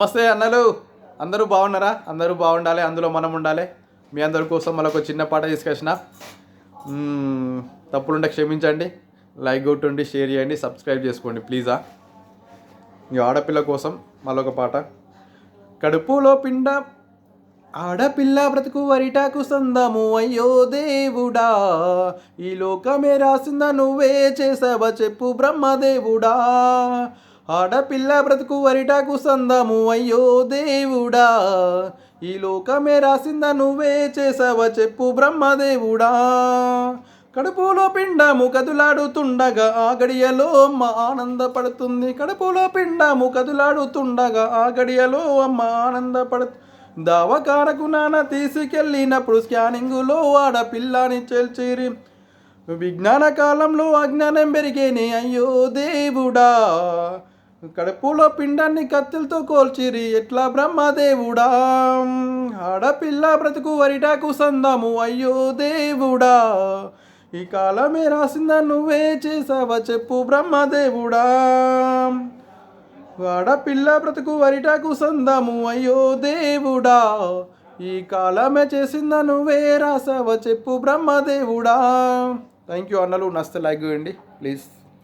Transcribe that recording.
నమస్తే అన్నలు, అందరూ బాగున్నారా? అందరూ బాగుండాలి, అందులో మనం ఉండాలి. మీ అందరి కోసం మరొక చిన్న పాట తీసుకొచ్చిన. తప్పులుంటే క్షమించండి. లైక్ కొట్టండి, షేర్ చేయండి, సబ్స్క్రైబ్ చేసుకోండి ప్లీజా. ఈ ఆడపిల్ల కోసం మరొక పాట. కడుపులో పిండ ఆడపిల్ల బ్రతుకు వరిటాకు సందము, అయ్యో దేవుడా, ఈ లోకమే రాసిందా నువ్వే చేసావా చెప్పు బ్రహ్మదేవుడా. ఆడపిల్ల బ్రతుకు వరిటాకు సందము, అయ్యో దేవుడా, ఈ లోకమే రాసిందా నువ్వే చేసావా చెప్పు బ్రహ్మదేవుడా. కడుపులో పిండము కదులాడుతుండగా ఆ గడియలో అమ్మ ఆనందపడుతుంది. కడుపులో పిండము కదులాడుతుండగా ఆ గడియలో అమ్మ ఆనందపడుతుంది. దవాఖానకు నాన్న తీసుకెళ్ళినప్పుడు స్కానింగులో ఆడపిల్లని చేల్చిరి. విజ్ఞాన కాలంలో అజ్ఞానం పెరిగేనే, అయ్యో దేవుడా, కడుపులో పిండాన్ని కత్తులతో కోల్చిరి ఎట్లా బ్రహ్మదేవుడా. ఆడపిల్ల బ్రతుకు వరిటాకు సందాము, అయ్యో దేవుడా, ఈ కాలమే రాసిందా నువ్వే చేసావా చెప్పు బ్రహ్మదేవుడా. ఆడపిల్ల బ్రతుకు వరిటాకు సందాము, అయ్యో దేవుడా, ఈ కాలమే చేసిందా నువ్వే రాసావా చెప్పు బ్రహ్మదేవుడా. థ్యాంక్ యూ అన్నలు, నస్తే లైక్ చేయండి ప్లీజ్.